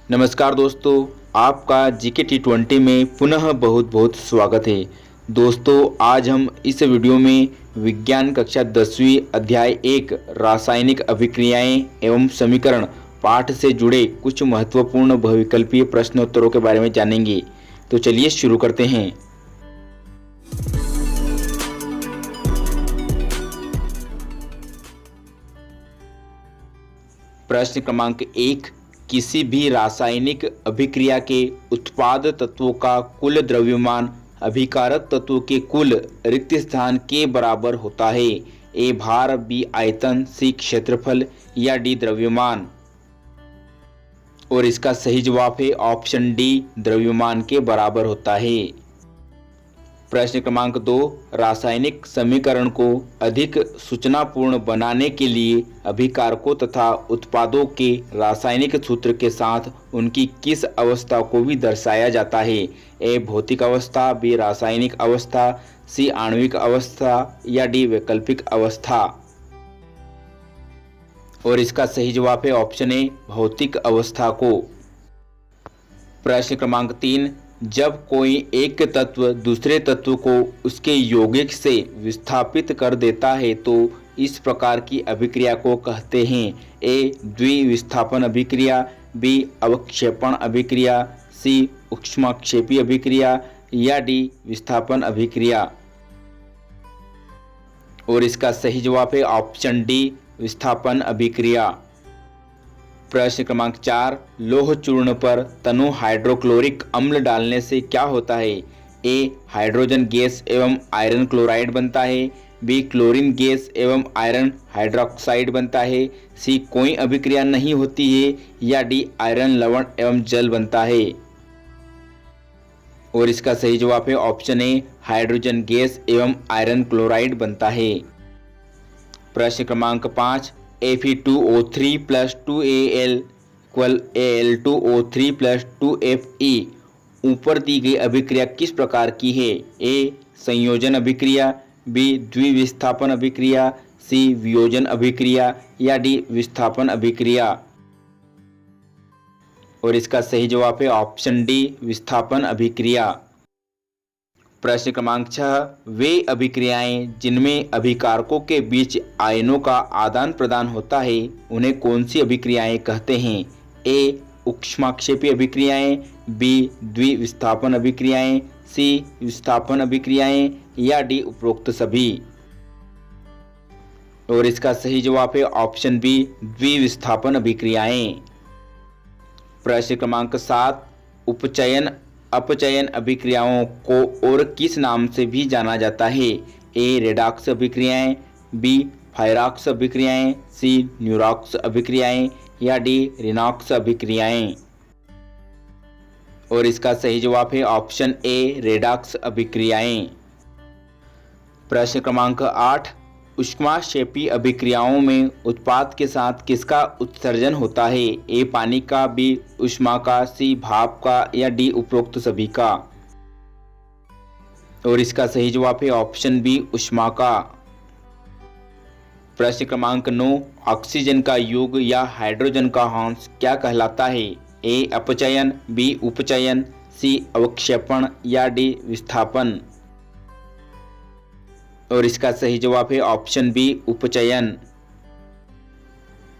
नमस्कार दोस्तों, आपका जीके T20 में पुनः बहुत बहुत स्वागत है। दोस्तों, आज हम इस वीडियो में विज्ञान कक्षा 10वीं अध्याय 1 रासायनिक अभिक्रियाएं एवं समीकरण पाठ से जुड़े कुछ महत्वपूर्ण बहुविकल्पीय प्रश्नोत्तरों के बारे में जानेंगे। तो चलिए शुरू करते हैं। प्रश्न क्रमांक 1, किसी भी रासायनिक अभिक्रिया के उत्पाद तत्वों का कुल द्रव्यमान अभिकारक तत्वों के कुल रिक्त स्थान के बराबर होता है। ए भार, बी आयतन, सी क्षेत्रफल या डी द्रव्यमान। और इसका सही जवाब है ऑप्शन डी, द्रव्यमान के बराबर होता है। प्रश्न क्रमांक 2, रासायनिक समीकरण को अधिक सूचनापूर्ण बनाने के लिए अभिकारकों तथा उत्पादों के रासायनिक सूत्र के साथ उनकी किस अवस्था को भी दर्शाया जाता है। ए भौतिक अवस्था, बी रासायनिक अवस्था, सी आणविक अवस्था या डी वैकल्पिक अवस्था। और इसका सही जवाब है ऑप्शन ए, भौतिक अवस्था को। प्रश्न क्रमांक 3, जब कोई एक तत्व दूसरे तत्व को उसके यौगिक से विस्थापित कर देता है तो इस प्रकार की अभिक्रिया को कहते हैं। ए द्विविस्थापन अभिक्रिया, बी अवक्षेपण अभिक्रिया, सी ऊष्माक्षेपी अभिक्रिया या डी विस्थापन अभिक्रिया। और इसका सही जवाब है ऑप्शन डी, विस्थापन अभिक्रिया। प्रश्न क्रमांक 4, लोह चूर्ण पर तनु हाइड्रोक्लोरिक अम्ल डालने से क्या होता है। ए हाइड्रोजन गैस एवं आयरन क्लोराइड बनता है, बी क्लोरीन गैस एवं आयरन हाइड्रोक्साइड बनता है, सी कोई अभिक्रिया नहीं होती है या डी आयरन लवण एवं जल बनता है। और इसका सही जवाब है ऑप्शन ए, हाइड्रोजन गैस एवं आयरन क्लोराइड बनता है। प्रश्न क्रमांक 5, Fe2O3 + 2Al = Al2O3 + 2Fe ऊपर दी गई अभिक्रिया किस प्रकार की है। ए संयोजन अभिक्रिया, बी द्विविस्थापन अभिक्रिया, सी वियोजन अभिक्रिया या डी विस्थापन अभिक्रिया। और इसका सही जवाब है ऑप्शन डी, विस्थापन अभिक्रिया। प्रश्न क्रमांक 6, वे अभिक्रियाएं जिनमें अभिकारकों के बीच आयनों का आदान प्रदान होता है उन्हें कौन सी अभिक्रियाएं कहते हैं। ए ऊष्माक्षेपी अभिक्रियाएं, बी द्विविस्थापन अभिक्रियाएं, सी विस्थापन अभिक्रियाएं या डी उपरोक्त सभी। और इसका सही जवाब है ऑप्शन बी, द्विविस्थापन अभिक्रियाएं। प्रश्न क्रमांक 7, उपचयन अपचयन अभिक्रियाओं को और किस नाम से भी जाना जाता है। ए रेडॉक्स अभिक्रियाएं, बी फायरॉक्स अभिक्रियाएं, सी न्यूरॉक्स अभिक्रियाएं या डी रिनॉक्स अभिक्रियाएं। और इसका सही जवाब है ऑप्शन ए, रेडॉक्स अभिक्रियाएं। प्रश्न क्रमांक 8, ऊष्माक्षेपी अभिक्रियाओं में उत्पाद के साथ किसका उत्सर्जन होता है। ए पानी का, बी ऊष्मा का, सी भाप का या डी उपरोक्त सभी का। और इसका सही जवाब है ऑप्शन बी, ऊष्मा का। प्रश्न क्रमांक 9, ऑक्सीजन का योग या हाइड्रोजन का अंश क्या कहलाता है। ए अपचयन, बी उपचयन, सी अवक्षेपण या डी विस्थापन। और इसका सही जवाब है ऑप्शन बी, उपचयन।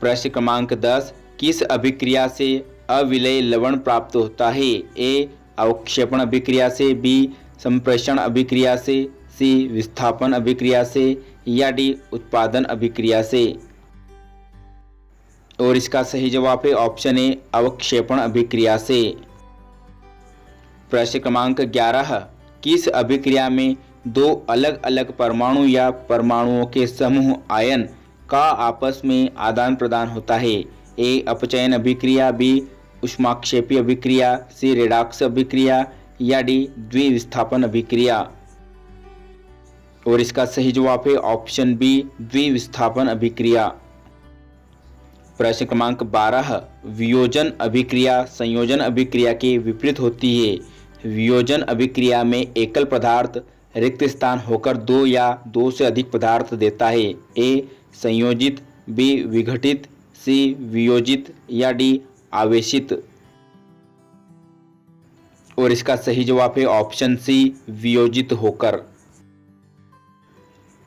प्रश्न क्रमांक 10, किस अभिक्रिया से अविलेय लवण प्राप्त होता है। ए अवक्षेपण अभिक्रिया से, बी संप्रेषण अभिक्रिया से, सी विस्थापन अभिक्रिया से या डी उत्पादन अभिक्रिया से। और इसका सही जवाब है ऑप्शन ए, अवक्षेपण अभिक्रिया से। प्रश्न क्रमांक 11, किस अभिक्रिया में दो अलग अलग परमाणु या परमाणुओं के समूह आयन का आपस में आदान प्रदान होता है। ए अपचयन अभिक्रिया, बी ऊष्माक्षेपी अभिक्रिया, सी रेडॉक्स अभिक्रिया या डी द्विविस्थापन अभिक्रिया। और इसका सही जवाब है ऑप्शन बी, द्विविस्थापन अभिक्रिया। प्रश्न क्रमांक 12, वियोजन अभिक्रिया संयोजन अभिक्रिया के विपरीत होती है। वियोजन अभिक्रिया में एकल पदार्थ रिक्त स्थान होकर दो या दो से अधिक पदार्थ देता है। ए संयोजित, बी विघटित, सी वियोजित या डी आवेशित। और इसका सही जवाब है ऑप्शन सी, वियोजित होकर।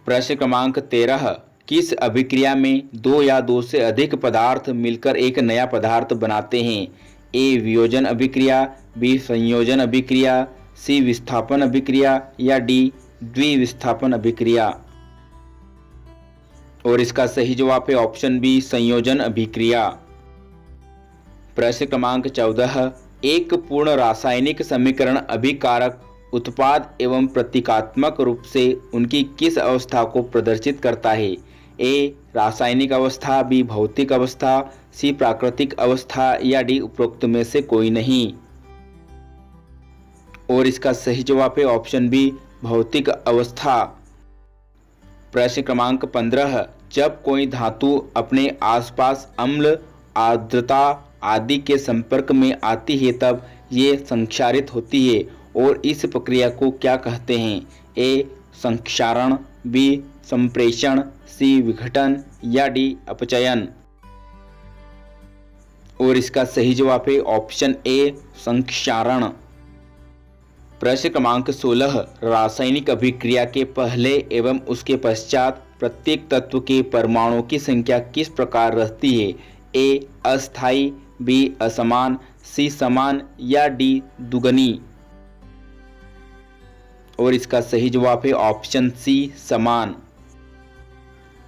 प्रश्न क्रमांक 13, किस अभिक्रिया में दो या दो से अधिक पदार्थ मिलकर एक नया पदार्थ बनाते हैं? ए वियोजन अभिक्रिया, बी संयोजन अभिक्रिया, सी विस्थापन अभिक्रिया या डी द्विविस्थापन अभिक्रिया। और इसका सही जवाब है ऑप्शन बी, संयोजन अभिक्रिया। प्रश्न क्रमांक 14, एक पूर्ण रासायनिक समीकरण अभिकारक, उत्पाद एवं प्रतीकात्मक रूप से उनकी किस अवस्था को प्रदर्शित करता है? ए रासायनिक अवस्था, बी भौतिक अवस्था, सी प्राकृतिक अवस्था या डी उपरोक्त में से कोई नहीं। और इसका सही जवाब है ऑप्शन बी, भौतिक अवस्था। प्रश्न क्रमांक 15, जब कोई धातु अपने आसपास अम्ल, आर्द्रता आदि के संपर्क में आती है तब ये संक्षारित होती है और इस प्रक्रिया को क्या कहते हैं? ए संक्षारण, बी संप्रेषण, सी विघटन या डी अपचयन। और इसका सही जवाब है ऑप्शन ए, संक्षारण। प्रश्न क्रमांक 16, रासायनिक अभिक्रिया के पहले एवं उसके पश्चात प्रत्येक तत्व के परमाणुओं की संख्या किस प्रकार रहती है? ए अस्थायी, बी असमान, सी समान या डी दुगनी। और इसका सही जवाब है ऑप्शन सी, समान।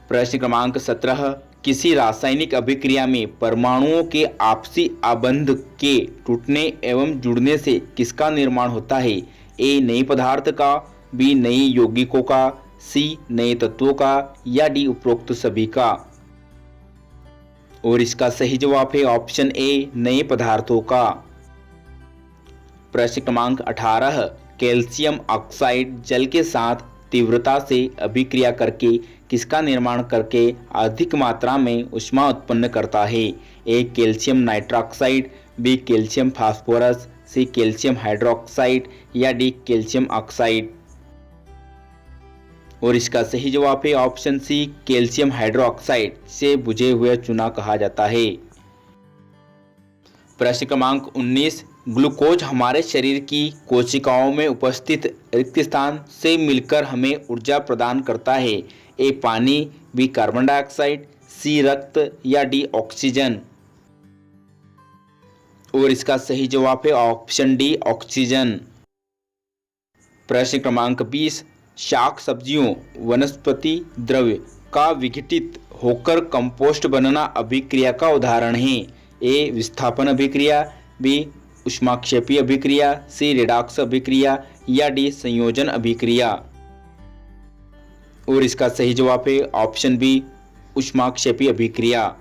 प्रश्न क्रमांक 17, किसी रासायनिक अभिक्रिया में परमाणुओं के आपसी आबंध के टूटने एवं जुड़ने से किसका निर्माण होता है? ए नए पदार्थ का, बी नई यौगिकों का, सी नए तत्वों का या डी उपरोक्त सभी का। और इसका सही जवाब है ऑप्शन ए, नए पदार्थों का। प्रश्न क्रमांक 18, कैल्शियम ऑक्साइड जल के साथ तीव्रता से अभिक्रिया करके किसका निर्माण करके अधिक मात्रा में ऊष्मा उत्पन्न करता है? A calcium nitroxide, B calcium phosphorus, C calcium hydroxide या डी कैल्शियम ऑक्साइड। और इसका सही जवाब है ऑप्शन सी, कैल्शियम हाइड्रोक्साइड से बुझे हुए चूना कहा जाता है। प्रश्न क्रमांक 19, ग्लूकोज हमारे शरीर की कोशिकाओं में उपस्थित रिक्त स्थान से मिलकर हमें ऊर्जा प्रदान करता है? ए पानी, बी कार्बन डाइऑक्साइड, सी रक्त या डी ऑक्सीजन। और इसका सही जवाब है ऑप्शन डी, ऑक्सीजन। प्रश्न क्रमांक 20, शाक सब्जियों वनस्पति द्रव्य का विघटित होकर कंपोस्ट बनना अभिक्रिया का उदाहरण है? ए विस्थापन अभिक्रिया, बी ऊष्माक्षेपी अभिक्रिया, सी रेडॉक्स अभिक्रिया या डी संयोजन अभिक्रिया। और इसका सही जवाब है ऑप्शन बी, ऊष्माक्षेपी अभिक्रिया।